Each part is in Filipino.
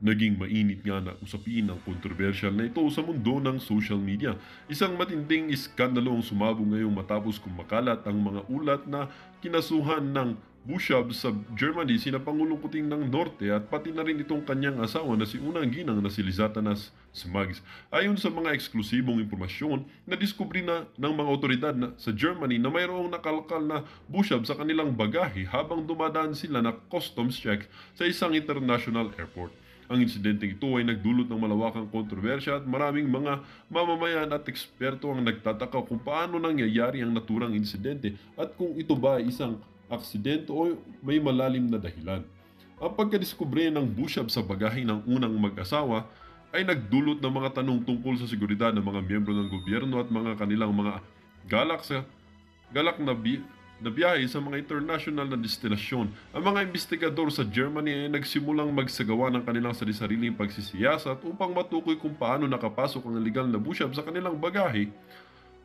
Naging mainit nga na usapin ang kontrobersyal na ito sa mundo ng social media. Isang matinding iskandalo ang sumabog ngayong matapos kumakalat ang mga ulat na kinasuhan ng Bushab sa Germany sina Pangulong Kuting ng Norte at pati na rin itong kanyang asawa na si unang ginang na si Lizatanas Smags. Ayon sa mga eksklusibong impormasyon, nadiskubre na ng mga otoridad na sa Germany na mayroong nakalakal na Bushab sa kanilang bagahe habang dumadaan sila na customs check sa isang international airport. Ang insidenteng ito ay nagdulot ng malawakang kontrobersya at maraming mga mamamayan at eksperto ang nagtataka kung paano nangyayari ang naturang insidente at kung ito ba ay isang aksidente o may malalim na dahilan. Ang pagkadiskubre ng bushab sa bagahe ng unang mag-asawa ay nagdulot ng mga tanong tungkol sa seguridad ng mga miyembro ng gobyerno at mga kanilang mga galak sa galak na biyahe sa mga international na destinasyon. Ang mga investigador sa Germany ay nagsimulang magsagawa ng kanilang sarili-sariling pagsisiyasat upang matukoy kung paano nakapasok ang illegal na bushab sa kanilang bagahe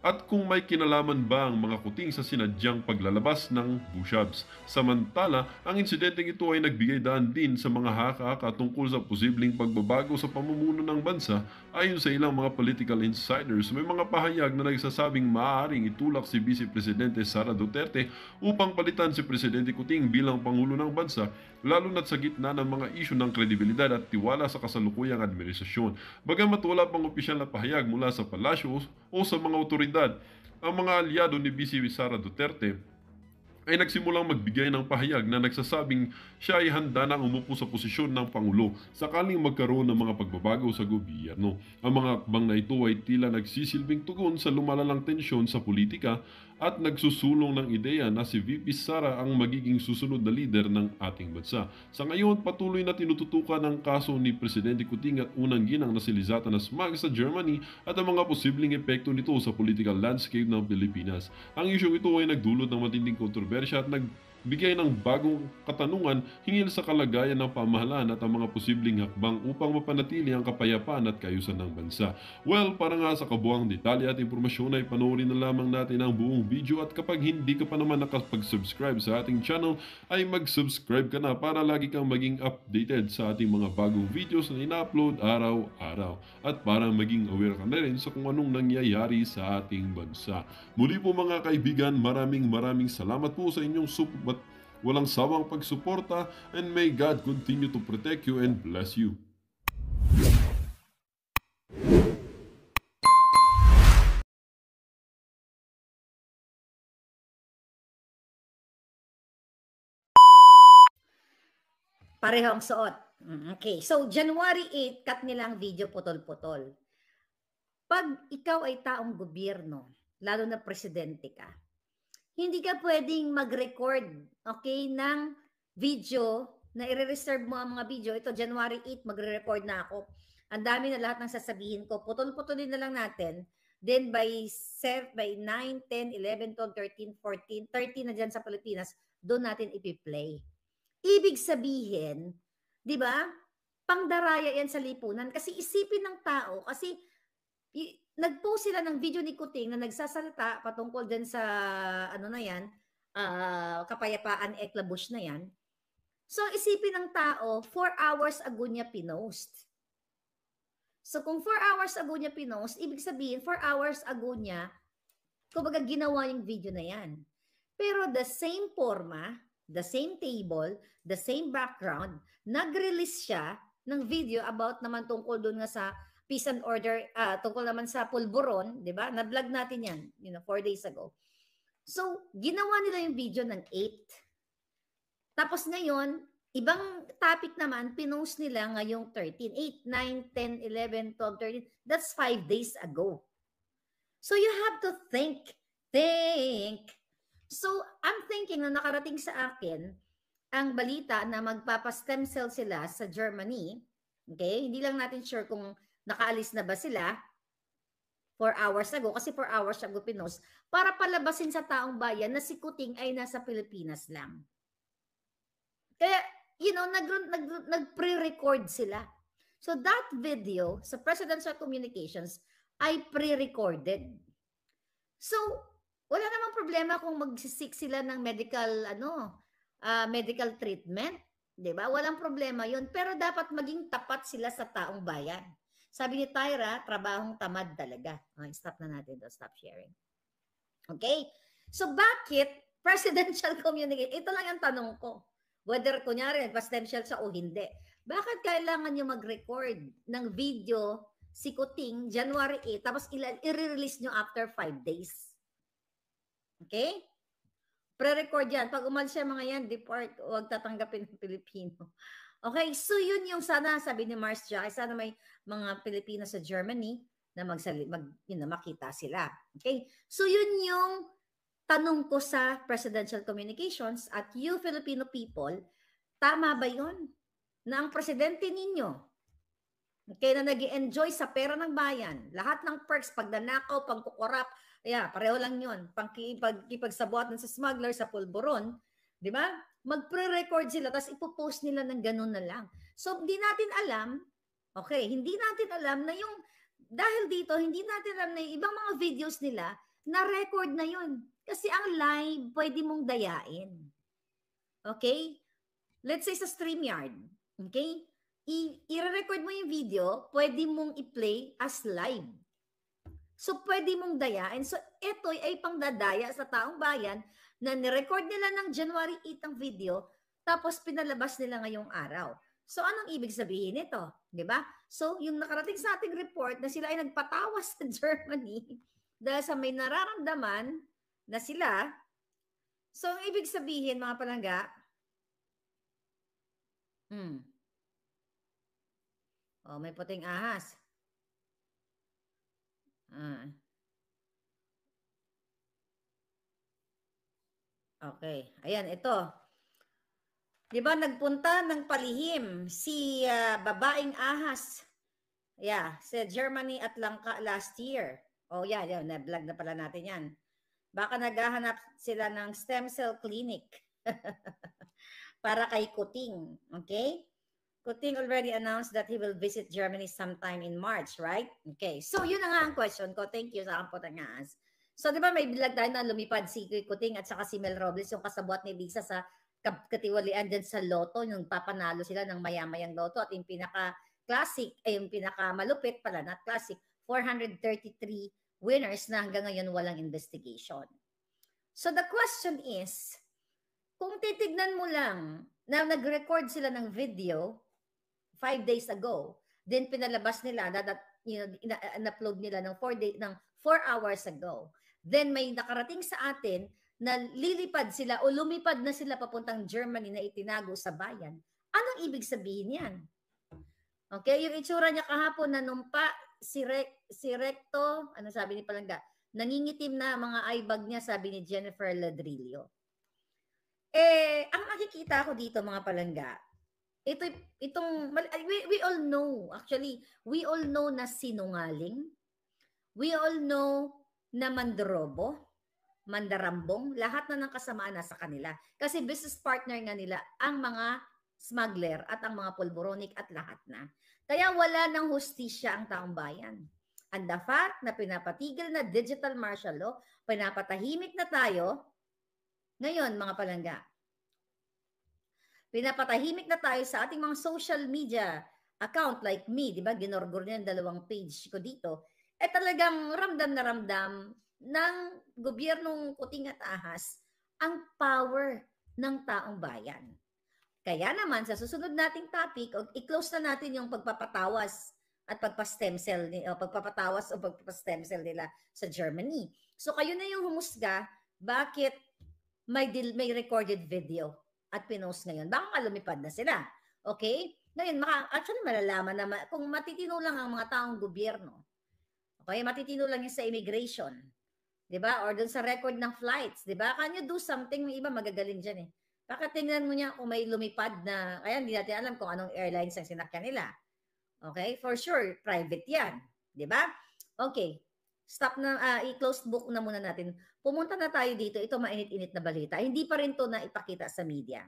at kung may kinalaman ba ang mga kuting sa sinadyang paglalabas ng bushabs. Samantala, ang insidenteng ito ay nagbigay daan din sa mga haka-haka tungkol sa posibleng pagbabago sa pamumuno ng bansa. Ayon sa ilang mga political insiders, may mga pahayag na nagsasabing maaaring itulak si Vice Presidente Sara Duterte upang palitan si Presidente Kuting bilang Pangulo ng bansa, lalo na't sa gitna ng mga isyu ng kredibilidad at tiwala sa kasalukuyang administrasyon. Bagamat wala pang opisyal na pahayag mula sa palasyo o sa mga otoridad, ang mga aliado ni Vice Sara Duterte ay nagsimulang magbigay ng pahayag na nagsasabing siya ay handa na umupo sa posisyon ng Pangulo sakaling magkaroon ng mga pagbabago sa gobyerno. Ang mga akbang na ito ay tila nagsisilbing tugon sa lumalalang tensyon sa politika at nagsusulong ng ideya na si VP Sara ang magiging susunod na lider ng ating bansa. Sa ngayon, patuloy na tinututukan ang kaso ni Presidente Kuting at unang ginang na si Lizatanas Smags sa Germany at ang mga posibleng epekto nito sa political landscape ng Pilipinas. Ang isyong ito ay nagdulot ng matinding kontrobersya at nagbigay ng bagong katanungan hinggil sa kalagayan ng pamahalaan at ang mga posibleng hakbang upang mapanatili ang kapayapaan at kaayusan ng bansa. Well, para nga sa kabuang detalye at impormasyon ay panoorin na lamang natin ang buong video at kapag hindi ka pa naman nakapag-subscribe sa ating channel ay mag-subscribe ka na para lagi kang maging updated sa ating mga bagong videos na ina-upload araw-araw at para maging aware ka na rin sa kung anong nangyayari sa ating bansa. Muli po mga kaibigan, maraming salamat po sa inyong walang sawang pagsuporta and may God continue to protect you and bless you. Pareho ang suot. Okay. So, January 8, cut nila ang video putol-putol. Pag ikaw ay taong gobyerno, lalo na presidente ka, hindi ka pwedeng mag-record, okay, ng video na i-reserve mo ang mga video. Ito, January 8, magre-record na ako. Ang dami na lahat ng sasabihin ko. Putol-putulin na lang natin. Then by 9, 10, 11, 12, 13, 14, 13 na dyan sa Pilipinas, doon natin ipi-play. Ibig sabihin, di ba, pangdaraya yan sa lipunan. Kasi isipin ng tao, kasi nag-post sila ng video ni Kuting na nagsasalita patungkol din sa, ano na yan, kapayapaan eklabush na yan. So, isipin ng tao, 4 hours ago niya pinost. So, kung 4 hours ago niya pinost, ibig sabihin, 4 hours ago niya, kumbaga ginawa yung video na yan. Pero the same forma, the same table, the same background, nag-release siya ng video about naman tungkol doon nga sa peace and order, tungkol naman sa pulburon, di ba? Na-vlog natin yan, 4 days ago. So, ginawa nila yung video ng 8. Tapos ngayon, ibang topic naman, pinost nila ngayong 13. 8, 9, 10, 11, 12, 13. That's 5 days ago. So, you have to think. So, I'm thinking na nakarating sa akin ang balita na magpapa-stem cell sila sa Germany. Okay? Hindi lang natin sure kung nakaalis na ba sila 4 hours ago, kasi 4 hours ago pinost, para palabasin sa taong bayan na si Kuting ay nasa Pilipinas lang. Kaya, nag-pre-record sila. So that video sa Presidential Communications ay pre-recorded. So, wala namang problema kung magsisik sila ng medical treatment. 'Di ba? Walang problema 'yun, pero dapat maging tapat sila sa taong bayan. Sabi ni Tyra, trabahong tamad talaga. Okay, stop na natin 'to, stop sharing. Okay? So bakit presidential communication? Ito lang ang tanong ko. Whether kunyari presidential siya o hindi. Bakit kailangan nyo mag-record ng video si Kuting January 8 tapos i-release nyo after 5 days? Okay? Pre-record yan. Pag umalis siya mga yan, depart, huwag tatanggapin ng Pilipino. Okay, so yun yung sana, sabi ni Mars Jacques, sana may mga Pilipino sa Germany na makita sila. Okay, so yun yung tanong ko sa presidential communications at you Filipino people, tama ba yun? Na ang presidente ninyo, okay, na nag-i-enjoy sa pera ng bayan, lahat ng perks, pagdanakaw, pagkukurap, pareho lang yun, pagkipagsabuatan sa smuggler, sa pulburon, di ba? Magpre-record sila, tapos ipopost nila ng ganun na lang. So, hindi natin alam, hindi natin alam na yung, dahil dito, hindi natin alam na yung ibang mga videos nila, na-record na yun. Kasi ang live, pwede mong dayain. Okay? Let's say sa StreamYard. Okay? I-record mo yung video, pwede mong i-play as live. So, pwede mong dayain. So, ito ay pangdadaya sa taong bayan na nirecord nila ng January 8 ang video, tapos pinalabas nila ngayong araw. So, anong ibig sabihin nito? Diba? So, yung nakarating sa ating report na sila ay nagpatawas sa Germany dahil sa may nararamdaman na sila. So, ang ibig sabihin, mga palangga, may puting ahas. Okay. Ayan, ito. Di ba nagpunta ng palihim si babaeng ahas. Sa Germany at Langka last year. Na-vlog na pala natin yan. Baka naghahanap sila ng stem cell clinic para kay Kuting. Okay? Kuting already announced that he will visit Germany sometime in March, right? Okay. So, yun na nga ang question ko. Thank you sa kamputang ahas. So, di ba may bilag tayo na lumipad si Kuting at saka si Mel Robles, yung kasabot ni Lisa sa katiwalian dyan sa loto, yung papanalo sila ng mayamayang loto at yung pinaka-classic, yung pinaka-malupit pala, not classic, 433 winners na hanggang ngayon walang investigation. So, the question is, kung titignan mo lang na nag-record sila ng video 5 days ago, then pinalabas nila, in-upload nila ng 4 hours ago. Then may nakarating sa atin na lilipad sila o lumipad na sila papuntang Germany na itinago sa bayan. Anong ibig sabihin yan? Okay, yung itsura niya kahapon na numpa, si Recto, ano sabi ni Palangga? Nangingitim na mga eyebag niya, sabi ni Jennifer Ladrillo. Ang nakikita ko dito mga Palangga, we all know, actually, we all know na sinungaling. We all know na mandrobo, mandarambong, lahat na ng kasamaan nasa kanila. Kasi business partner nga nila ang mga smuggler at ang mga pulboronic at lahat na. Kaya wala ng hustisya ang taong bayan. And the fact na pinapatigil na digital martial law, pinapatahimik na tayo, ngayon mga Palangga, pinapatahimik na tayo sa ating mga social media account like me, di ba? Ginorgor niya yung 2 page ko dito. Talagang ramdam na ramdam ng gobyernong Kuting at ahas ang power ng taong bayan. Kaya naman, sa susunod nating topic, i-close na natin yung pagpapatawas at pagpa-stem cell nila sa Germany. So kayo na yung humusga, bakit may recorded video at pinost ngayon. Baka lumipad na sila. Okay? Ngayon, actually malalaman na kung matitino lang ang mga taong gobyerno. Okay? Matitino lang yung sa immigration. Diba? Or dun sa record ng flights. Diba? Can you do something? May iba magagaling dyan eh. Baka tingnan mo niya kung may lumipad na, kaya hindi natin alam kung anong airlines ang sinakyan nila. Okay? For sure, private yan. Diba? Okay. Stop na, i-close book na muna natin. Pumunta na tayo dito. Ito mainit-init na balita. Hindi pa rin to na ipakita sa media.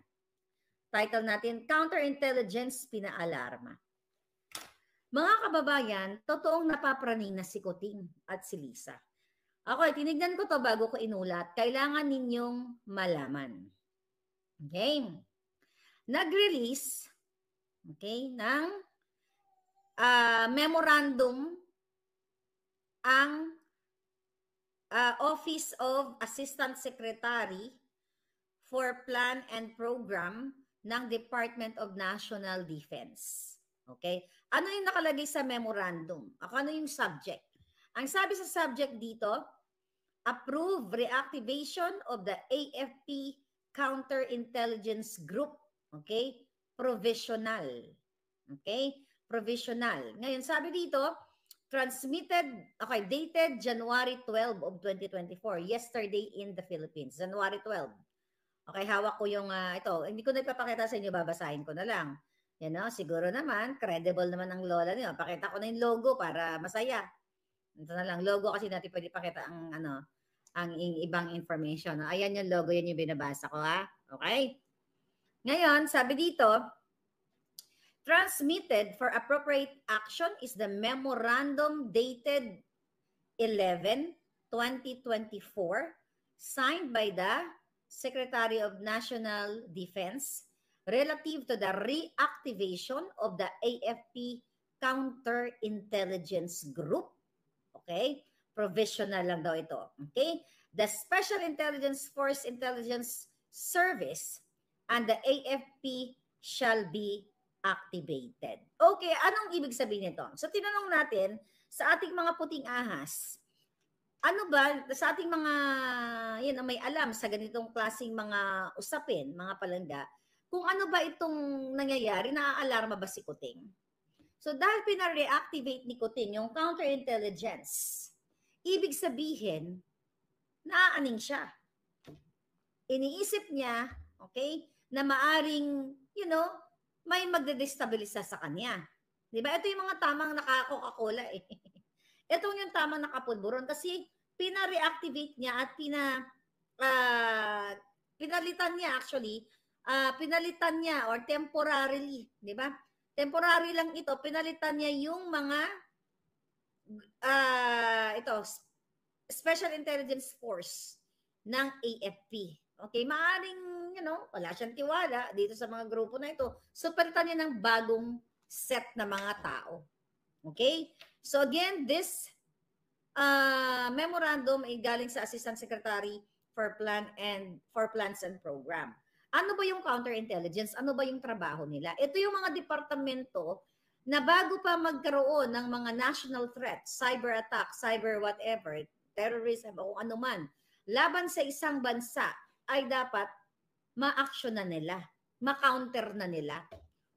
Title natin, Counterintelligence Pinaalarma. Mga kababayan, totoong napapraning na si Kuting at si Lisa. Tinignan ko to bago ko inulat. Kailangan ninyong malaman. Okay? nag-release, okay, ng memorandum ang Office of Assistant Secretary for Plan and Program ng Department of National Defense. Okay? Ano yung nakalagay sa memorandum? Ano yung subject? Ang sabi sa subject dito, approve reactivation of the AFP Counterintelligence Group. Okay? Provisional. Okay? Provisional. Ngayon, sabi dito, dated January 12 of 2024, yesterday in the Philippines, January 12. Okay, hawak ko yung ito. Hindi ko na ipapakita sa inyo, babasahin ko na lang. Yan, no? Siguro naman, credible naman ang lola niyo. Pakita ko na yung logo para masaya. Ito na lang, logo kasi natin pwede pakita ang ibang information. Ayan yung logo, yan yung binabasa ko, ha? Okay? Ngayon, sabi dito, transmitted for appropriate action is the memorandum dated 11/2024, signed by the Secretary of National Defense relative to the reactivation of the AFP Counterintelligence Group. Okay? Provisional lang daw ito. Okay? The Special Intelligence Force Intelligence Service and the AFP shall be activated. Okay, anong ibig sabihin nito? So, tinanong natin sa ating mga puting ahas, ano ba, sa ating mga, yun, may alam sa ganitong klaseng mga usapin, mga palangga, kung ano ba itong nangyayari, naaalarma ba si Kuting? So, dahil pina-reactivate ni Kuting yung counterintelligence, ibig sabihin, naaaning siya. Iniisip niya, okay, na maaring, may magdedestabilisa sa kanya. Diba? Ito yung mga tamang naka-Coca-Cola eh. Ito yung tamang nakapulburon kasi pina-reactivate niya at pinalitan niya or temporarily, di ba? Temporary lang ito, pinalitan niya yung mga Special Intelligence Force ng AFP. Okay, maaring, wala siyang tiwala dito sa mga grupo na ito. So, palitan niya ng bagong set na mga tao. Okay? So, again, this memorandum ay galing sa Assistant Secretary for Plans and Program. Ano ba yung counterintelligence? Ano ba yung trabaho nila? Ito yung mga departamento na bago pa magkaroon ng mga national threats, cyber attack, cyber whatever, terrorism o ano man, laban sa isang bansa ay dapat ma-action na nila, ma-counter na nila,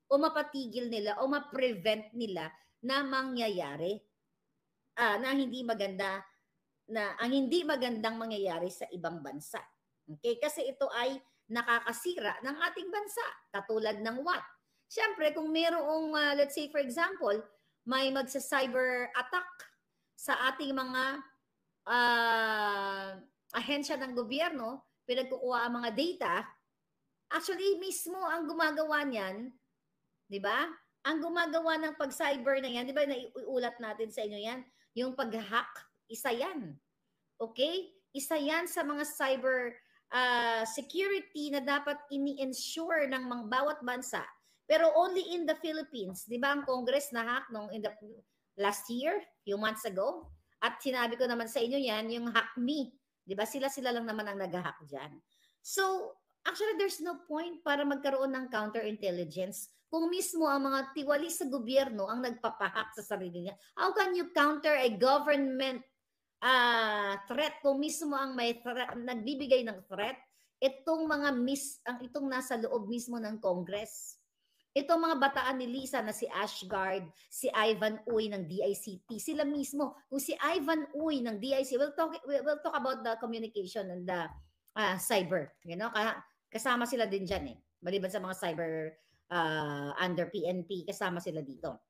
o mapatigil nila, o ma-prevent nila na mangyayari na hindi maganda, na ang hindi magandang mangyayari sa ibang bansa. Okay? Kasi ito ay nakakasira ng ating bansa, katulad ng what? Siyempre, kung mayroong, let's say for example, may magsa-cyber attack sa ating mga ahensya ng gobyerno, pinagkukuha ang mga data, actually mismo ang gumagawa niyan, di ba? Ang gumagawa ng pag-cyber na yan, di ba, naiulat natin sa inyo yan, yung pag-hack, isa yan. Okay? Isa yan sa mga cyber security na dapat ini-ensure ng mga bawat bansa. Pero only in the Philippines, di ba ang Congress na hack in the last year, few months ago? At sinabi ko naman sa inyo yan, yung HackMe. Di ba? Sila lang naman ang nag-hack dyan. So, actually, there's no point para magkaroon ng counterintelligence kung mismo ang mga tiwali sa gobyerno ang nagpapahack sa sarili niya. How can you counter a government threat kung mismo ang may nagbibigay ng threat? Itong itong nasa loob mismo ng Congress. Itong mga bataan ni Lisa na si Ashgard, si Ivan Uy ng DICT, sila mismo. Kung si Ivan Uy ng DICT, we'll talk about the communication and the cyber. Kasama sila din dyan eh. Maliban sa mga cyber under PNP, kasama sila dito.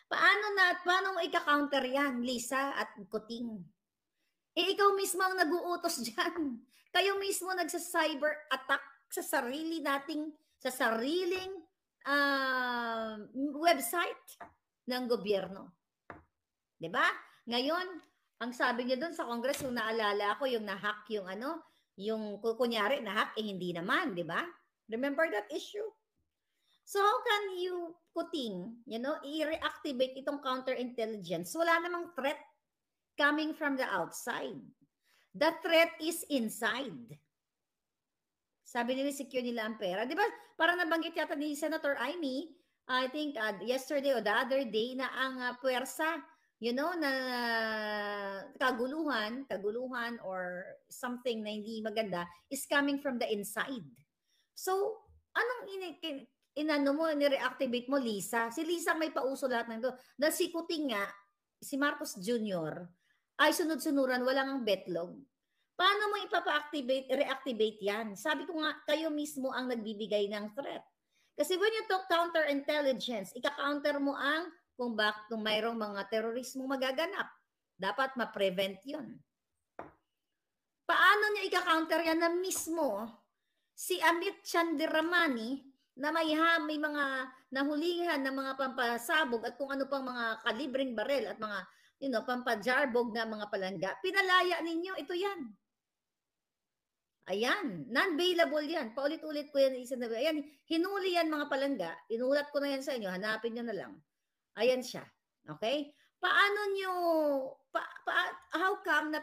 Paano mo ika-counter yan, Lisa at Kuting? Ikaw mismo ang nag-uutos dyan. Kayo mismo nagsa-cyber attack sa sariling website ng gobyerno. 'Di ba? Ngayon, ang sabi niya doon sa Congress, yung naalala ko, yung na-hack yung kunyari na-hack, hindi naman, 'di ba? Remember that issue? So how can you, Kuting, i-reactivate itong counterintelligence? Wala namang threat coming from the outside. The threat is inside. Sabi nila, secure nila ang pera. Di ba, parang nabanggit yata ni Senator Amy, I think yesterday or the other day, na ang puwersa, na kaguluhan or something na hindi maganda is coming from the inside. So, anong ni-reactivate mo, Lisa? Si Lisa may pauso lahat ng ito. Dahil si Kuting nga, si Marcos Jr., ay sunod-sunuran, walang ang betlog. Paano mo reactivate yan? Sabi ko nga, kayo mismo ang nagbibigay ng threat. Kasi when you talk counterintelligence, ika-counter mo ang kung mayroong mga terorismo magaganap. Dapat ma-prevent yun. Paano niya ika-counter yan na mismo si Amit Chandiramani na may mga nahulihan ng mga pampasabog at kung ano pang mga kalibreng barel at mga pampajarbog na mga palangga, pinalaya ninyo, ito yan. Ayan, non-bailable yan. Paulit-ulit ko yan. Ayan, hinuli yan mga palangga. Inulat ko na yan sa inyo. Hanapin nyo na lang. Ayan siya. Okay? Paano nyo, how come na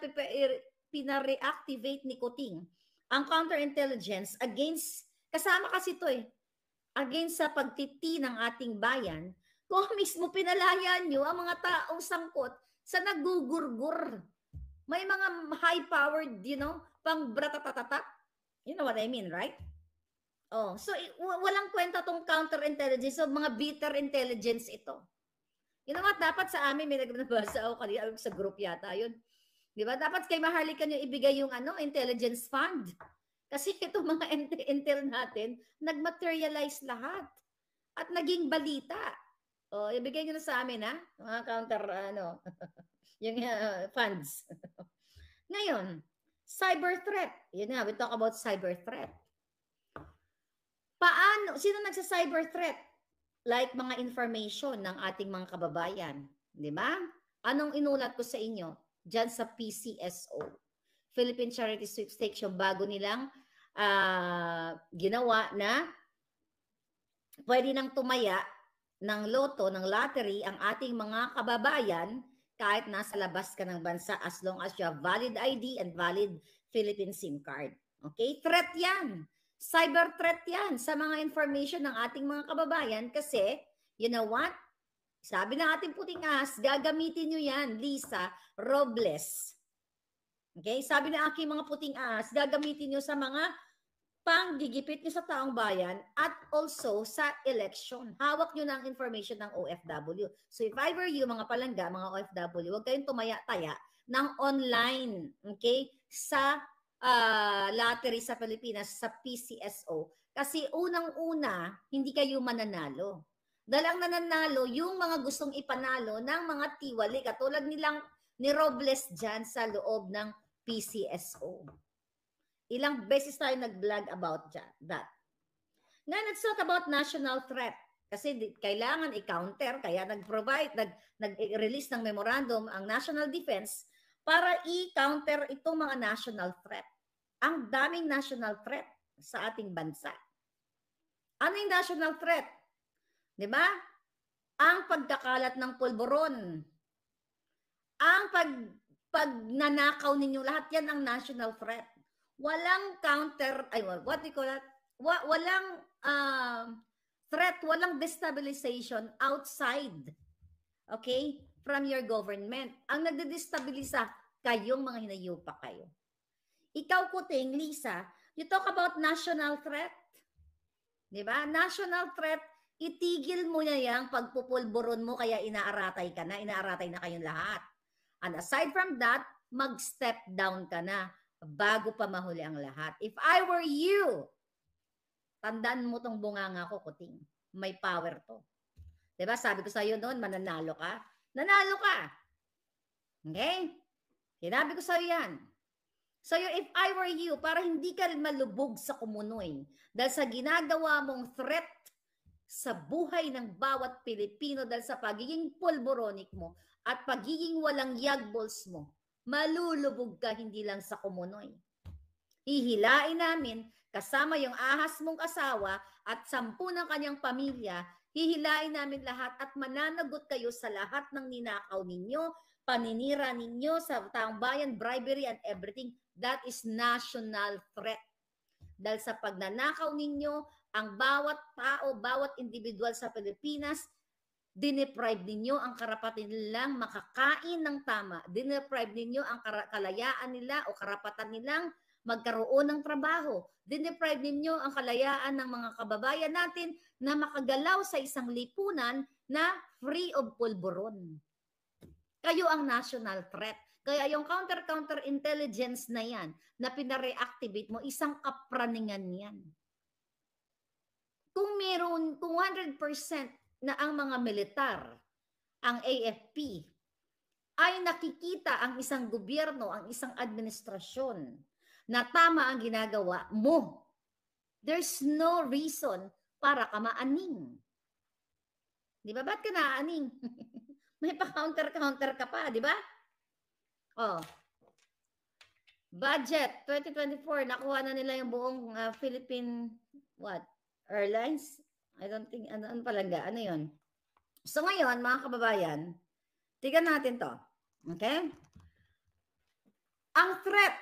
pina-reactivate ni Kuting ang counterintelligence against, kasama kasi ito against sa pagtiti ng ating bayan, kung mismo pinalaya nyo ang mga taong sangkot sa nagugurgur. May mga high-powered, pang bratatatatat. You know what I mean, right? Oh, so walang kwenta tong counterintelligence. So mga bitter intelligence ito. You know what? Dapat sa amin, may nagbabasa ako kanina sa group yata yun. Di ba? Dapat kay Maharlika nyo ibigay yung intelligence fund. Kasi itong mga intel natin, nagmaterialize lahat. At naging balita. O, ibigay nyo na sa amin, ha? Mga counter, yung funds. Ngayon, cyber threat. Yun nga, we talk about cyber threat. Paano? Sino nagsa-cyber threat? Like mga information ng ating mga kababayan. Di ba? Anong inulat ko sa inyo? Diyan sa PCSO. Philippine Charity Sweepstakes, yung bago nilang ginawa na pwede nang tumaya ng loto, ng lottery, ang ating mga kababayan kahit nasa labas ka ng bansa as long as you have valid ID and valid Philippine SIM card. Okay? Threat yan. Cyber threat yan sa mga information ng ating mga kababayan kasi, you know what? Sabi ng ating puting ahas, gagamitin nyo yan, Lisa Robles. Okay? Sabi ng aking mga puting ahas, gagamitin nyo sa mga panggigipit nyo sa taong bayan at also sa election. Hawak nyo ng information ng OFW. So if I were you, mga palangga, mga OFW, huwag kayong tumaya-taya ng online, okay, sa lottery sa Pilipinas, sa PCSO. Kasi unang-una, hindi kayo mananalo. Dahil ang nananalo, yung mga gustong ipanalo ng mga tiwali, katulad ni Robles dyan sa loob ng PCSO. Ilang beses tayo nag-vlog about that. Ngayon, let's talk about national threat. Kasi kailangan i-counter, kaya nag-release ng memorandum ang National Defense para i-counter itong mga national threat. Ang daming national threat sa ating bansa. Ano yung national threat? Di ba? Ang pagkakalat ng pulburon. Ang pagnanakaw ninyo, lahat yan ang national threat. Walang counter, what do you call that? Walang threat, walang destabilization outside, okay, from your government. Ang nagdedestabilisa, kayong mga hinayupa kayo. Ikaw, Kuting, Lisa, you talk about national threat. Diba? National threat, itigil mo na yung pagpupulburon mo kaya inaaratay na kayong lahat. And aside from that, mag-step down ka na bago pa mahuli ang lahat. If I were you, tandaan mo tong bunganga ko, Kuting. May power to. Diba? Sabi ko sa'yo noon, mananalo ka. Nanalo ka. Okay? Sinabi ko sa'yo yan. So if I were you, para hindi ka rin malubog sa kumunoy dahil sa ginagawa mong threat sa buhay ng bawat Pilipino dahil sa pagiging pulboronic mo at pagiging walang yagbols mo, malulubog ka hindi lang sa kumunoy. Hihilain namin kasama yung ahas mong asawa at 10 ng kanyang pamilya, hihilain namin lahat at mananagot kayo sa lahat ng ninakaw ninyo, paninira ninyo sa taong bayan, bribery and everything. That is national threat. Dahil sa pagnanakaw ninyo, ang bawat tao, bawat individual sa Pilipinas, dineprive ninyo ang karapatan nilang makakain ng tama. Dineprive ninyo ang kalayaan nila o karapatan nilang magkaroon ng trabaho. Dineprive ninyo ang kalayaan ng mga kababayan natin na makagalaw sa isang lipunan na free of pulburon. Kayo ang national threat. Kaya yung counter intelligence na yan, na pinareactivate mo, isang kapraningan yan. Kung meron, kung 100% na ang mga militar, ang AFP, ay nakikita ang isang gobyerno, ang isang administrasyon, na tama ang ginagawa mo, there's no reason para ka maaning. Di ba? Ba't ka naaning? May pa-counter ka pa, di ba? Oh. Budget 2024, nakuha na nila yung buong Philippine Airlines? I don't think, ano palaga, ano yun? So ngayon, mga kababayan, tignan natin to. Okay? Ang threat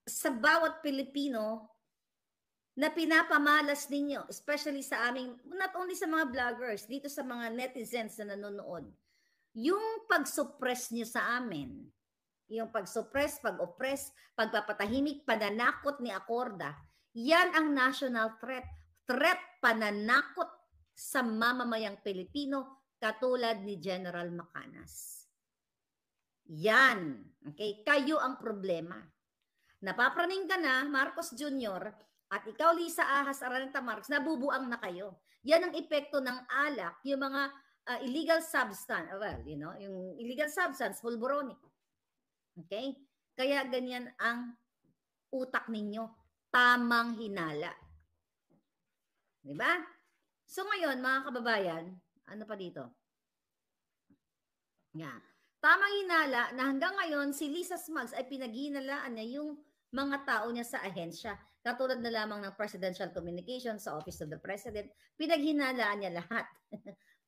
sa bawat Pilipino na pinapamalas ninyo, especially sa aming, not only sa mga vloggers, dito sa mga netizens na nanonood, yung pag-suppress nyo sa amin, yung pag-suppress, pag-oppress, pagpapatahimik, pananakot ni Acorda, yan ang national threat. Threat, pananakot sa mamamayang Pilipino katulad ni General Macanas. Yan. Okay? Kayo ang problema. Napapraning ka na, Marcos Jr., at ikaw, Lisa Ahas, Araneta Marx, nabubuang na kayo. Yan ang epekto ng alak, yung mga illegal substance, yung illegal substance, pulboroni. Okay? Kaya ganyan ang utak ninyo, tamang hinala. Diba? So ngayon, mga kababayan, ano pa dito? Nga. Tamang hinala na hanggang ngayon, si Lisa Smugs ay pinaghinalaan niya yung mga tao niya sa ahensya. Katulad na lamang ng Presidential Communications sa Office of the President, pinaghinalaan niya lahat.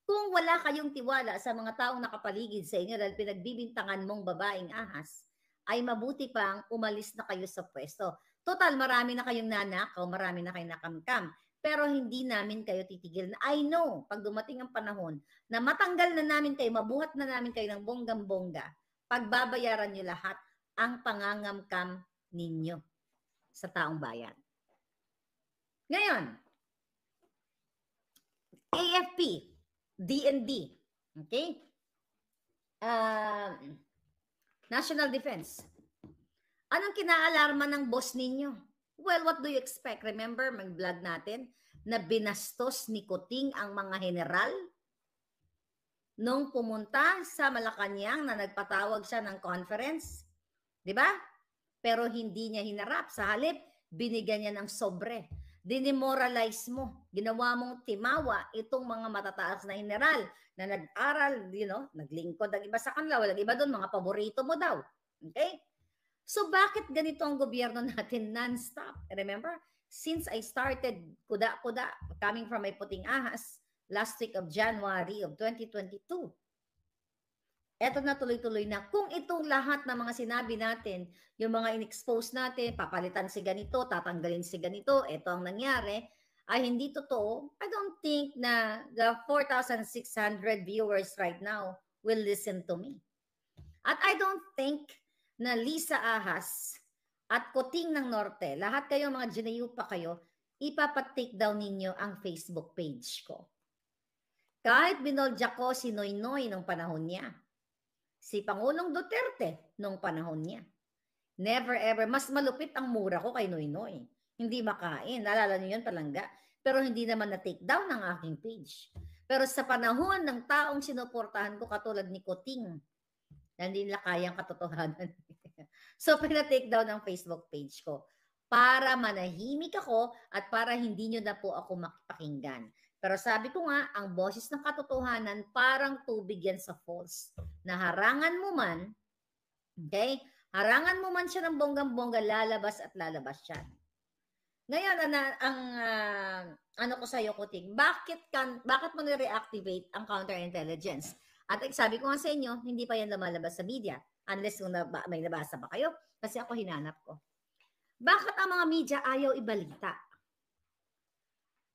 Kung wala kayong tiwala sa mga taong nakapaligid sa inyo dahil pinagbibintangan mong babaeng ahas, ay mabuti pang umalis na kayo sa pwesto. Total, marami na kayong nanakaw, marami na kayong nakamkam. Pero hindi namin kayo titigil. I know, pag dumating ang panahon na matanggal na namin kayo, mabuhat na namin kayo ng bonggang-bongga, pagbabayaran nyo lahat ang pangangamkam ninyo sa taong bayan. Ngayon, AFP, DND, okay? National Defense. Anong kinaalarma ng boss ninyo? Well, what do you expect? Remember, mag-vlog natin na binastos ni Kuting ang mga general nung pumunta sa Malacanang na nagpatawag siya ng conference. Di ba? Pero hindi niya hinarap. Sa halip, binigyan niya ng sobre. Dinimoralize mo. Ginawa mong timawa itong mga matataas na general na nag-aral, naglingkod ang iba sa kanila. Walang iba doon, mga paborito mo daw. Okay? So bakit ganito ang gobyerno natin non-stop? Remember, since I started kuda-kuda, coming from my puting ahas, last week of January of 2022, eto na tuloy-tuloy na. Kung itong lahat ng mga sinabi natin, yung mga in-expose natin, papalitan si ganito, tatanggalin si ganito, eto ang nangyari, ay hindi totoo, I don't think na the 4,600 viewers right now will listen to me. At I don't think na Lisa Ahas at Kuting ng Norte, lahat kayo mga ginayupa kayo, ipapat-take down ninyo ang Facebook page ko. Kahit binolja ko si Noynoy nung panahon niya, si Pangulong Duterte nung panahon niya, never ever, mas malupit ang mura ko kay Noynoy. Hindi makain, naalala niyo yun, palangga. Pero hindi naman na-take down ng aking page. Pero sa panahon ng taong sinuportahan ko katulad ni Kuting, hindi nila kayang katotohanan. So, pina-take down ang Facebook page ko para manahimik ako at para hindi nyo na po ako makipakinggan. Pero sabi ko nga, ang boses ng katotohanan parang tubig yan sa falls. Naharangan mo man, okay, Harangan mo man siya ng bonggang-bongga, lalabas at lalabas siya. Ngayon, ano ko sa'yo, Kuting, bakit mo na-reactivate ang counterintelligence? At sabi ko nga sa inyo, hindi pa yan lumalabas sa media. Unless kung may nabasa ba kayo? Kasi ako hinanap ko. Bakit ang mga media ayaw ibalita?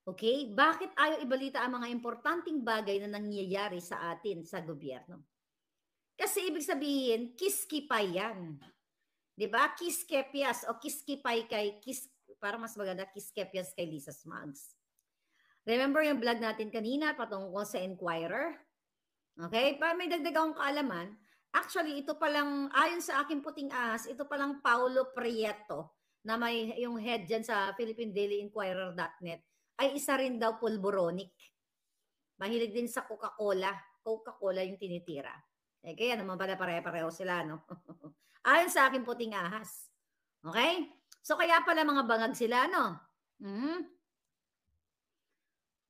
Okay? Bakit ayaw ibalita ang mga importanteng bagay na nangyayari sa atin, sa gobyerno? Kasi ibig sabihin, kiskipay yan. Diba? Kiskepyas o kiskipay para mas maganda, kiskepyas kay Lisa Smugs. Remember yung vlog natin kanina patungkol sa Inquirer? Okay? Para may dagdag akong kaalaman, actually, ito palang, ayon sa aking puting ahas, ito palang Paulo Prieto, na may yung head dyan sa philippinedailyinquirer.net, ay isa rin daw pulboronic. Mahilig din sa Coca-Cola. Coca-Cola yung tinitira. Eh, kaya naman pala pare-pareho sila, no? Ayon sa aking puting ahas. Okay? So, kaya pala mga bangag sila, no?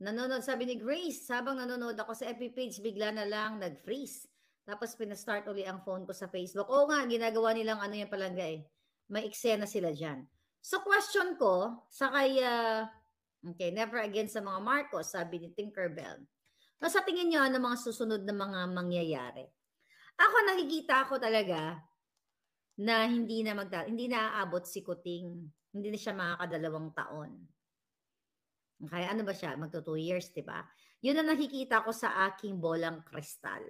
Nanonood, sabi ni Grace, habang nanonood ako sa FB page, bigla na lang nag-freeze. Tapos pinastart uli ang phone ko sa Facebook. Oo nga, ginagawa nilang ano yan palangga eh. May eksena sila dyan. So, question ko, sa kay, okay, never again sa mga Marcos, sabi ni Tinkerbell. So, sa tingin nyo, ano mga susunod na mga mangyayari? Ako, nakikita ko talaga, na hindi na aabot si Kuting. Hindi na siya makakadalawang taon. Okay, ano ba siya? Magto 2 years, di ba? Yun ang nakikita ko sa aking bolang kristal.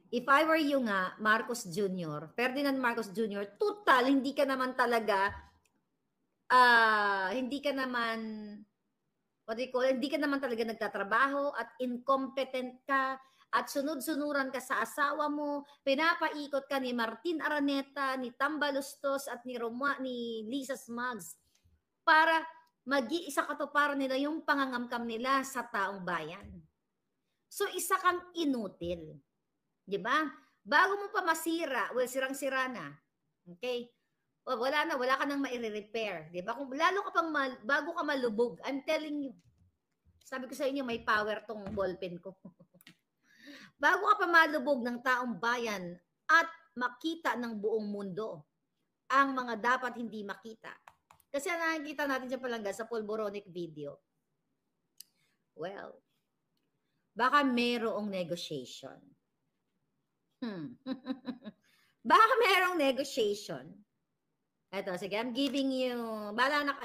If I were you nga, Marcos Jr., Ferdinand Marcos Jr., total, hindi ka naman talaga, hindi ka naman talaga nagtatrabaho at incompetent ka, at sunod-sunuran ka sa asawa mo, pinapaikot ka ni Martin Araneta, ni Tambalustos, at ni Lisa Smugs para mag-iisa katuparan nila yung pangangamkam nila sa taong bayan. So, isa kang inutil. Di ba? Bago mo pa masira, well, sirang-sira na. Okay? Well, wala ka nang maire-repair. Di ba? Kung lalo ka pang, bago ka malubog, I'm telling you, sabi ko sa inyo, may power tong ballpen ko. Bago ka pa malubog ng taong bayan at makita ng buong mundo ang mga dapat hindi makita. Kasi nakikita natin siya palangga sa pulboronic video. Well, baka merong negotiation. Baka merong negotiation. Eto, sige, I'm giving you, bala na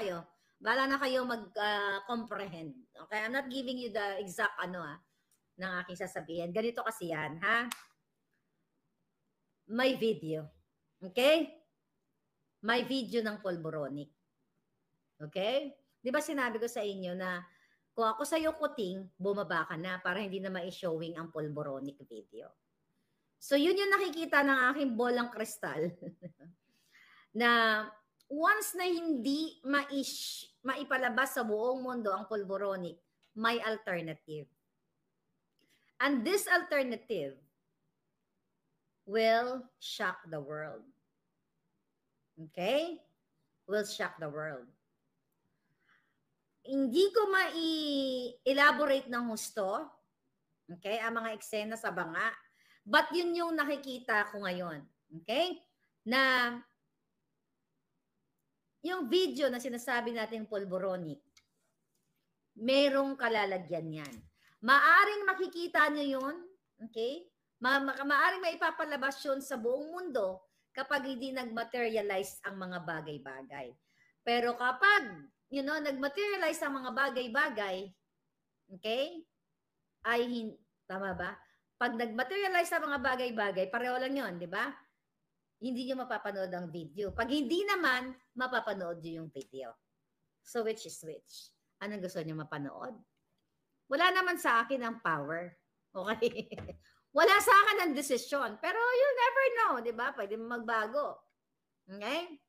kayo mag-comprehend. Okay, I'm not giving you the exact ng aking sasabihin. Ganito kasi yan, ha? May video. Okay? May video ng pulboronic. Okay? Di ba sinabi ko sa inyo na kung ako sa'yo, Kuting, bumaba ka na para hindi na ma-showing ang pulboronic video. So, yun yung nakikita ng aking bolang kristal na once na hindi maipalabas sa buong mundo ang pulboronic, may alternative. And this alternative will shock the world. Okay? Will shock the world. Hindi ko mai-elaborate ng husto, okay, ang mga eksena sa banga, but yun yung nakikita ko ngayon. Okay? Na yung video na sinasabi natin pulboronic, merong kalalagyan yan. Maaring makikita nyo yun, okay? Maaring maipapalabas yun sa buong mundo kapag hindi nag-materialize ang mga bagay-bagay. Pero kapag, nag-materialize ang mga bagay-bagay, okay? Tama ba? Pag nag-materialize ang mga bagay-bagay, pareho lang yun, di ba? Hindi nyo mapapanood ang video. Pag hindi naman, mapapanood nyo yung video. So, which is which? Anong gusto nyo mapanood? Wala naman sa akin ang power. Okay? Wala sa akin ang desisyon. Pero you never know, di ba? Pwede magbago. Okay?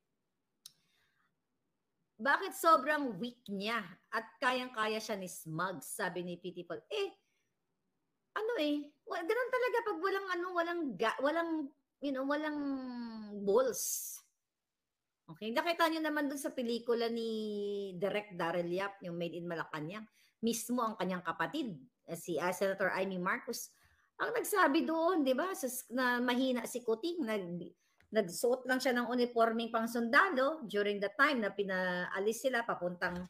Bakit sobrang weak niya at kayang-kaya siya ni Smugs, sabi ni Pitipol. Ganun talaga pag walang balls. Okay? Nakita niyo naman dun sa pelikula ni Direk Daryl Yap, yung Made in Malacanang, mismo ang kanyang kapatid, si Senator Amy Marcos, ang nagsabi doon, di ba, na mahina si Kuting, Nagsuot lang siya ng uniforming pang sundalo during the time na pinaalis sila papuntang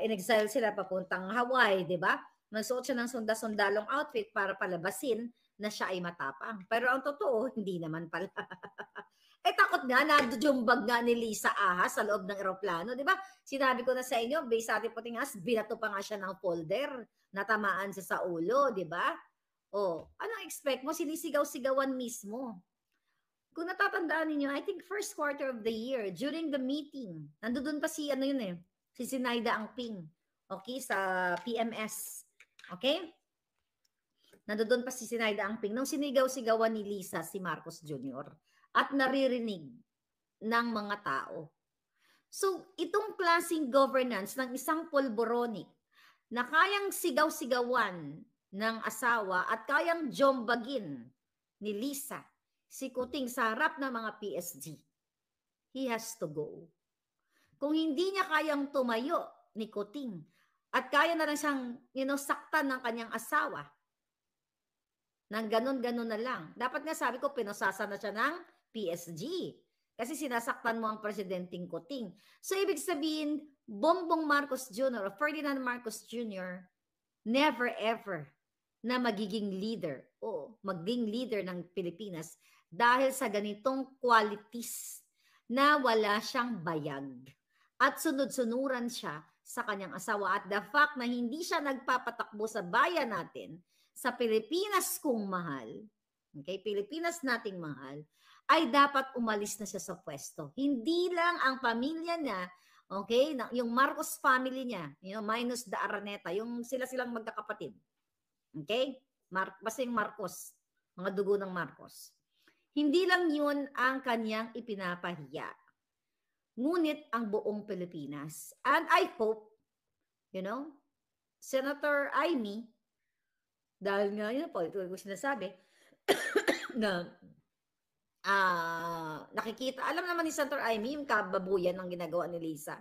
in-exile sila papuntang Hawaii, di ba? Nagsuot siya ng sundalong outfit para palabasin na siya ay matapang. Pero ang totoo, hindi naman pala. Takot nga, nadujumbag nga ni Lisa Ahas sa loob ng eroplano, di ba? Sinabi ko na sa inyo, based sa ating puting ahas, binato pa nga siya ng folder, natamaan siya sa ulo, di ba? Anong expect mo? Sinisigaw-sigawan mismo. Kung natatandaan niyo, I think first quarter of the year, during the meeting, nandoon pa si si Sinaida Angping, okay, sa PMS, okay? Nandoon pa si Sinaida Angping nung sinigaw-sigawan ni Lisa si Marcos Jr. at naririnig ng mga tao. So, itong klaseng governance ng isang polboronic na kayang sigaw-sigawan ng asawa at kayang jombagin ni Lisa, si Kuting sa harap ng mga PSG, he has to go. Kung hindi niya kayang tumayo ni Kuting at kaya na lang siyang saktan ng kanyang asawa, nang ganun-ganun na lang. Dapat nga sabi ko, pinasasa na siya ng PSG. Kasi sinasaktan mo ang presidenteng Kuting. So, ibig sabihin, Bongbong Marcos Jr. o Ferdinand Marcos Jr. never ever na magiging leader o maging leader ng Pilipinas dahil sa ganitong qualities na wala siyang bayag at sunod-sunuran siya sa kanyang asawa. At the fact na hindi siya nagpapatakbo sa bayan natin, sa Pilipinas kung mahal, okay, Pilipinas nating mahal, ay dapat umalis na siya sa pwesto. Hindi lang ang pamilya niya, okay, yung Marcos family niya, minus the Araneta, yung silang magkakapatid. Okay? Basta yung Marcos, mga dugo ng Marcos. Hindi lang yun ang kanyang ipinapahiya. Ngunit ang buong Pilipinas. And I hope, Senator Amy, dahil nga yun po, ito ko sinasabi, na nakikita, alam naman ni Senator Amy yung kababuyan ng ginagawa ni Lisa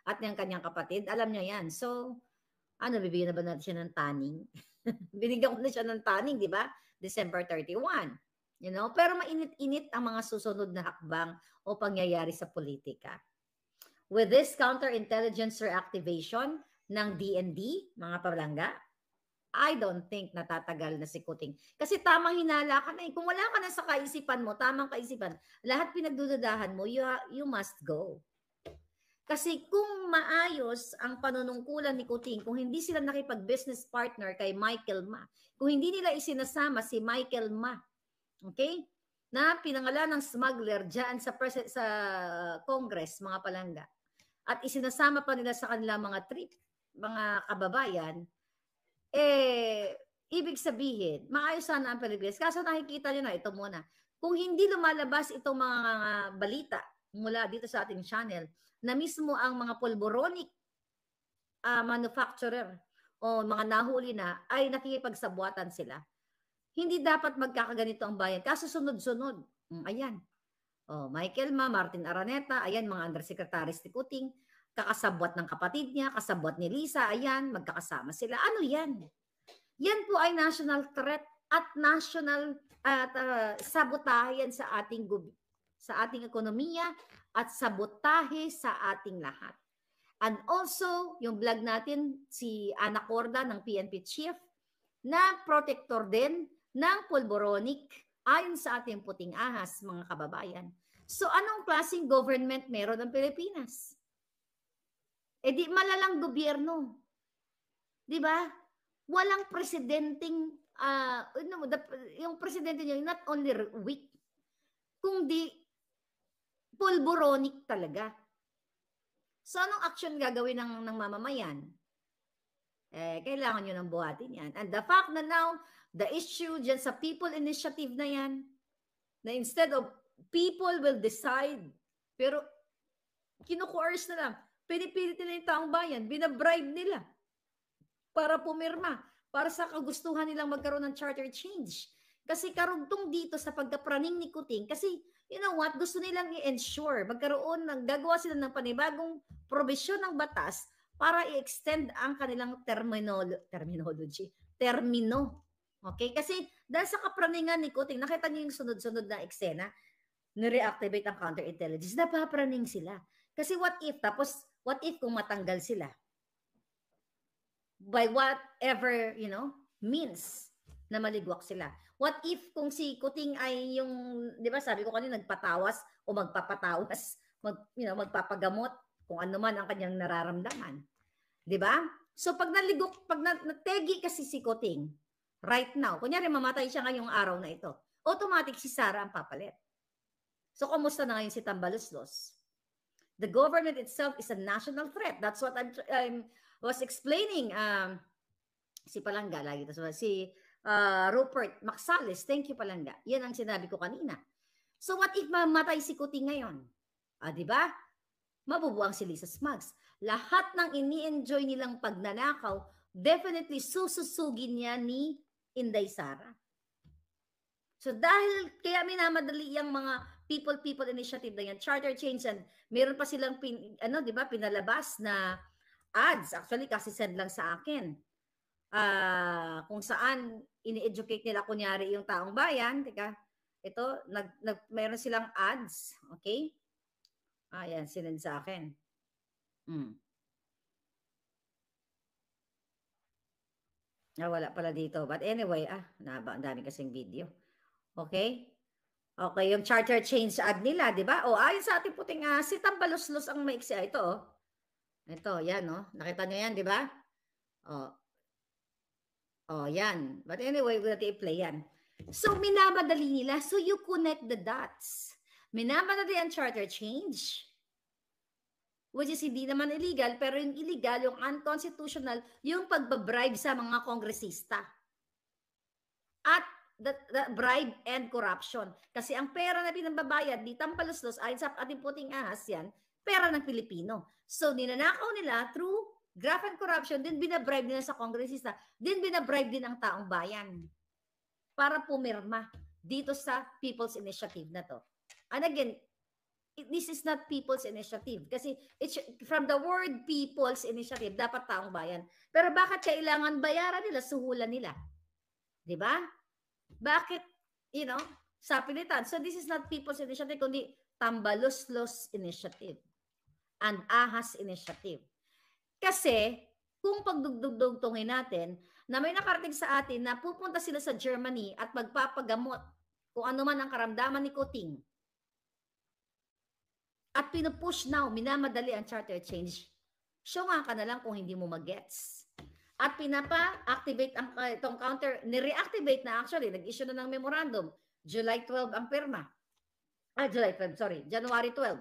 at ng kanyang kapatid, alam niya yan. So, bibigyan na ba natin siya ng taning? Binigyan ko na siya ng taning, di ba? December 31. Pero mainit-init ang mga susunod na hakbang o pangyayari sa politika. With this counterintelligence reactivation ng DND, mga palangga, I don't think natatagal na si Kuting. Kasi tamang hinala ka na eh. Kung wala ka na sa kaisipan mo, tamang kaisipan, lahat pinagdududahan mo, you must go. Kasi kung maayos ang panunungkulan ni Kuting, kung hindi sila nakipag-business partner kay Michael Ma, kung hindi nila isinasama si Michael Ma, okay, na pinangalan ng smuggler dyan sa Congress, mga palangga, at isinasama pa nila sa kanila mga trip, mga kababayan, ibig sabihin, maayos sana ang Pilipinas. Kaso nakikita nyo na, ito muna, kung hindi lumalabas itong mga balita mula dito sa ating channel, na mismo ang mga polboronic manufacturer o mga nahuli na ay nakikipagsabuatan sila, hindi dapat magkakaganito ang bayan. Kaso sunod-sunod, ayan, Michael Ma, Martin Araneta, ayan, mga undersecretaries ni Kuting, kakasabwat ng kapatid niya, kasabwat ni Lisa, ayan, magkakasama sila. Ano yan? Yan po ay national threat at national sabotahe yan sa ating ekonomiya at sabotahe sa ating lahat. And also, yung vlog natin, si Ana Corda ng PNP Chief, na protector din ng polboronic ayon sa ating puting ahas, mga kababayan. So, anong klaseng government meron ng Pilipinas? Di malalang gobyerno. Di ba? Walang presidenteng, yung presidente niya, not only weak, kundi polboronic talaga. So, anong action gagawin ng mamamayan? Kailangan nyo nang buhatin yan. And the fact na now, the issue dyan sa people initiative na yan, na instead of people will decide, pero kinu-coerce na lang, pinipilit nila yung taong bayan, binabribe nila para pumirma, para sa kagustuhan nilang magkaroon ng charter change. Kasi karugtong dito sa pagkapraning ni Kuting, kasi you know what, gusto nilang i-ensure, gagawa sila ng panibagong probisyon ng batas para i-extend ang kanilang termino. Okay? Kasi dahil sa kapraningan ni Kuting, nakita niyo yung sunod-sunod na eksena, nireactivate ang counterintelligence, napapraning sila. Kasi what if, tapos what if kung matanggal sila? By whatever, means na maligwak sila. What if kung si Kuting ay yung, di ba sabi ko kanina, nagpatawas o magpapatawas, magpapagamot, kung ano man ang kanyang nararamdaman. Di ba? So pag naligok, pag nategi kasi si Kuting, right now, kunyari mamatay siya ngayong araw na ito, automatic si Sara ang papalit. So kumusta na ngayon si Tambaluslos? The government itself is a national threat. That's what I was explaining. Si Palangga, lagi ito. Si Rupert Maxales, thank you Palangga. Yan ang sinabi ko kanina. So what if mamatay si Kuting ngayon? Di ba? Mabubuang si Lisa Smugs. Lahat ng ini-enjoy nilang pagnanakaw, definitely sususugin niya ni Inday Sara. So dahil kaya minamadali yung mga people initiative na yan, charter change, and meron pa silang pinalabas na ads, actually kasi send lang sa akin. Kung saan ini-educate nila kunyari yung taong bayan, ito meron silang ads, okay? Ayan, sinend sa akin. Wala pala dito. But anyway, ang dami kasing video. Okay? Okay, yung charter change ad nila, di ba? Ayon sa ating puting si Tambaluslos ang maiksi. Ito, Ito, yan, Nakita nyo yan, di ba? Yan. But anyway, we'll i-play yan. So, minamadali nila. So, you connect the dots. Minamadali ang charter change, which is hindi naman illegal, pero yung illegal, yung unconstitutional, yung pagbabribe sa mga kongresista. At the bribe and corruption. Kasi ang pera na pinambabayad di Tambaluslos, ayon sa ating puting ahas yan, pera ng Pilipino. So, ninanakaw nila through graft and corruption, din binabribe nila sa kongresista, din binabribe din ang taong bayan para pumirma dito sa People's Initiative na to. And again, this is not People's Initiative kasi it's from the word People's Initiative, dapat taong bayan. Pero bakit kailangan bayaran nila, suhulan nila? Di ba? Bakit, sa pilitan? So this is not People's Initiative, kundi Tambaluslos Initiative and Ahas Initiative. Kasi, kung pagdugtungin natin, na may nakarating sa atin na pupunta sila sa Germany at magpapagamot kung ano man ang karamdaman ni Kuting, at pinupush now, minamadali ang charter change, show nga ka na lang kung hindi mo mag-gets. At pinapa-activate itong counter, ni-reactivate na actually, nag-issue na ng memorandum, July 12 ang pirma. January 12,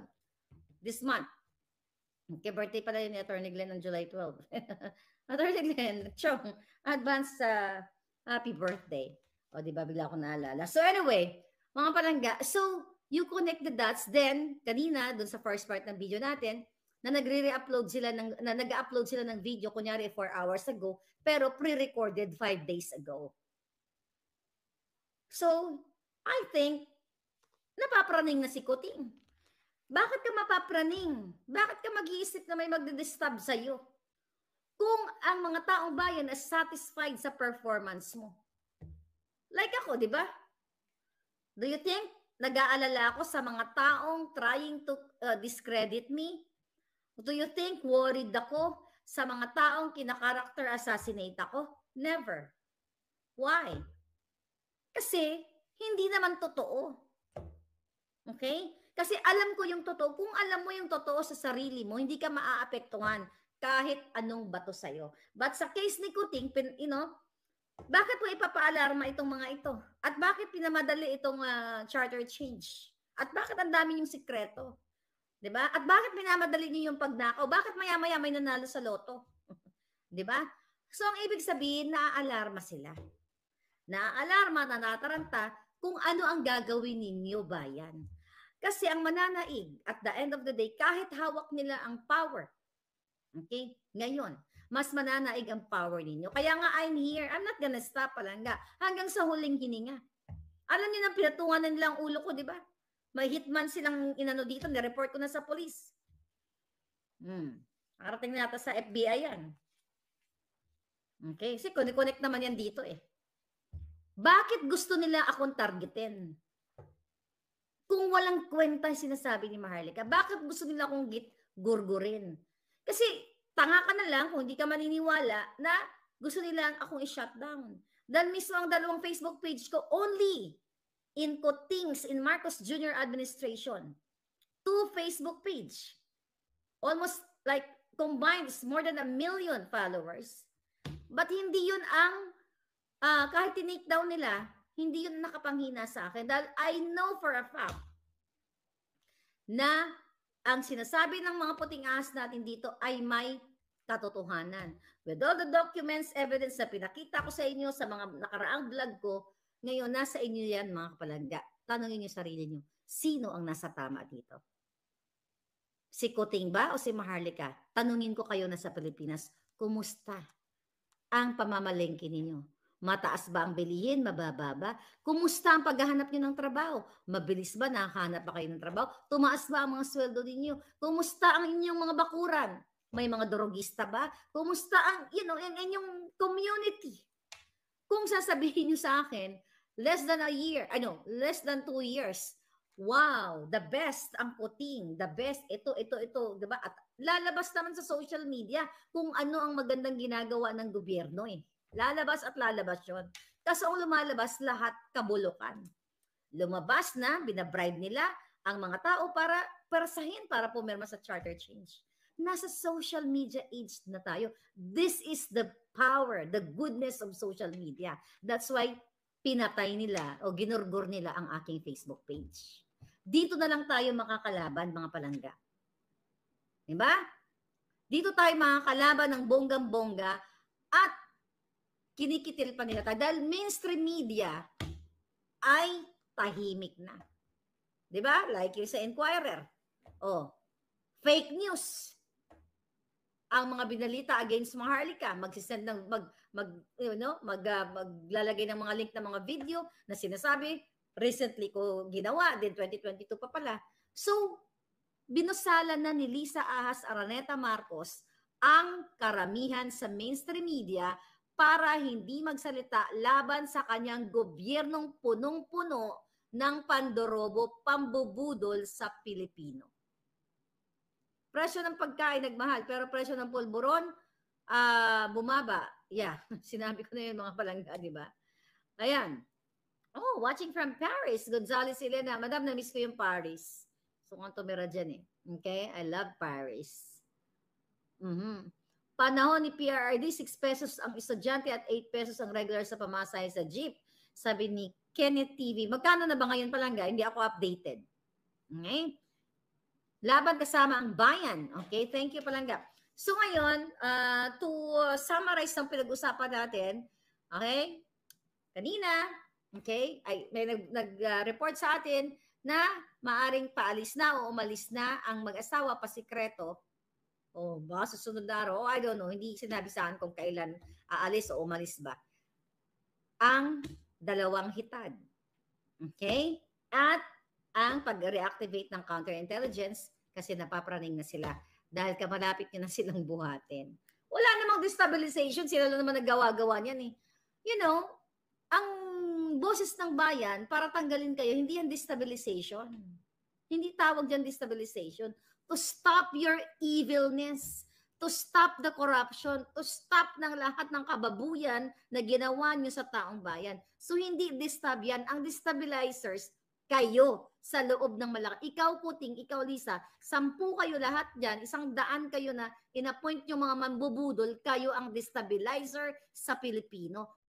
this month. Okay, birthday pala yun ni Attorney Glenn ng July 12. Attorney Glenn, Chong, advance happy birthday. O, di ba, bigla ako naalala. So anyway, mga palangga, so you connect the dots, then, kanina, dun sa first part ng video natin, na nag-upload sila ng video, kunyari 4 hours ago, pero pre-recorded 5 days ago. So, I think, napapraning na si Kuting. Bakit ka mapapraning? Bakit ka mag-iisip na may magdidisturb sa'yo? Kung ang mga taong bayan is satisfied sa performance mo. Like ako, di ba? Do you think nag-aalala ako sa mga taong trying to discredit me? Do you think worried ako sa mga taong kinakarakter assassinate ako? Never. Why? Kasi hindi naman totoo. Okay? Kasi alam ko yung totoo. Kung alam mo yung totoo sa sarili mo, hindi ka maaapektuhan kahit anong bato sa'yo. But sa case ni Kuting, bakit mo ipapaalarma itong mga ito? At bakit pinamadali itong charter change? At bakit ang dami yung sikreto? Diba? At bakit minamadali niyo yung pagnakaw? Bakit maya-maya may nanalo sa loto? Diba? So, ang ibig sabihin, naaalarma sila. Naaalarma, nanataranta kung ano ang gagawin ninyo, bayan. Kasi ang mananaig, at the end of the day, kahit hawak nila ang power, okay, ngayon, mas mananaig ang power ninyo. Kaya nga, I'm here. I'm not gonna stop, Palangga. Hanggang sa huling hininga. Alam niyo na pinatungan nila ang ulo ko, di ba? May hitman silang inano dito, nireport ko na sa police. Nakarating na yata sa FBI yan. Okay, kasi connect naman yan dito eh. Bakit gusto nila akong targetin? Kung walang kwenta yung sinasabi ni Maharlika, bakit gusto nila akong gurgurin? Kasi tanga ka na lang kung hindi ka maniniwala na gusto nilang akong i-shutdown. Dahil mismo ang dalawang Facebook page ko, only in Kotings in Marcos Jr. administration, 2 Facebook page. Almost like combined is more than 1 million followers. But hindi yun ang, kahit tinake down nila, hindi yun nakapanghina sa akin. Dahil I know for a fact na ang sinasabi ng mga puting ahas natin dito ay may katotohanan. With all the documents, evidence na pinakita ko sa inyo sa mga nakaraang vlog ko, ngayon nasa inyo yan mga kapalangga. Tanongin niyo sarili niyo, sino ang nasa tama dito? Si Kuting ba o si Maharlika? Tanungin ko kayo na sa Pilipinas, kumusta ang pamamalengke ninyo? Mataas ba ang bilihin? Mababa ba? Kumusta ang paghahanap nyo ng trabaho? Mabilis ba? Nakahanap ba kayo ng trabaho? Tumaas ba ang mga sweldo ninyo? Kumusta ang inyong mga bakuran? May mga drogista ba? Kumusta ang, inyong community? Kung sasabihin nyo sa akin, less than 2 years, wow, the best ang Kuting, the best, ito, diba? At lalabas naman sa social media kung ano ang magandang ginagawa ng gobyerno eh. Lalabas at lalabas yun. Kaso ang lumalabas, lahat kabulukan. Lumabas na, binabribe nila ang mga tao para persahin, para pumirma sa charter change. Nasa social media age na tayo. This is the power, the goodness of social media. That's why pinatay nila o ginurgur nila ang aking Facebook page. Dito na lang tayo makakalaban, mga palangga. Diba? Dito tayo makakalaban ng bonggang-bongga at kinikitil pa nila tayo. Dahil mainstream media ay tahimik na. Diba? Like yung sa Inquirer. Oh, fake news. Ang mga binalita against Maharlika, magsisend ng maglalagay ng mga link ng mga video na sinasabi, recently ko ginawa, din 2022 pa pala. So, binusala na ni Lisa Ahas Araneta Marcos ang karamihan sa mainstream media para hindi magsalita laban sa kanyang gobyernong punong-puno ng pandorobo, pambubudol sa Pilipino. Presyo ng pagkain nagmahal, pero presyo ng pulburon bumaba. Yeah, sinabi ko na yun mga palangga, di ba? Ayan. Oh, watching from Paris. Gonzales Elena. Madam, na-miss ko yung Paris. So, kung tumira dyan eh. Okay? I love Paris. Panahon ni PRRD, 6 pesos ang estudyante at 8 pesos ang regular sa pamasahe sa jeep. Sabi ni Kenneth TV. Magkano na ba ngayon palangga? Hindi ako updated. Okay? Laban kasama ang bayan. Okay? Thank you palangga. So ngayon, to summarize ng pinag-usapan natin, okay? Kanina, okay, may nag-report sa atin na maaring paalis na o umalis na ang mag-asawa pasikreto. O baka susunod na araw, I don't know, hindi sinabi sa akin kung kailan aalis o umalis ba. Ang dalawang hitad. Okay? At ang pag-reactivate ng counterintelligence kasi napapraning na sila dahil kamalapit nyo na silang buhatin. Wala namang destabilization, sila lang naman naggawa-gawa niyan eh. You know, ang boses ng bayan para tanggalin kayo, hindi yan destabilization. Hindi tawag dyan destabilization. To stop your evilness, to stop the corruption, to stop ng lahat ng kababuyan na ginawa nyo sa taong bayan. So hindi destab yan. Ang destabilizers, kayo sa loob ng malaki. Ikaw Kuting, ikaw Lisa, 10 kayo lahat dyan, 100 kayo na in-appoint yung mga mambubudol, kayo ang destabilizer sa Pilipino.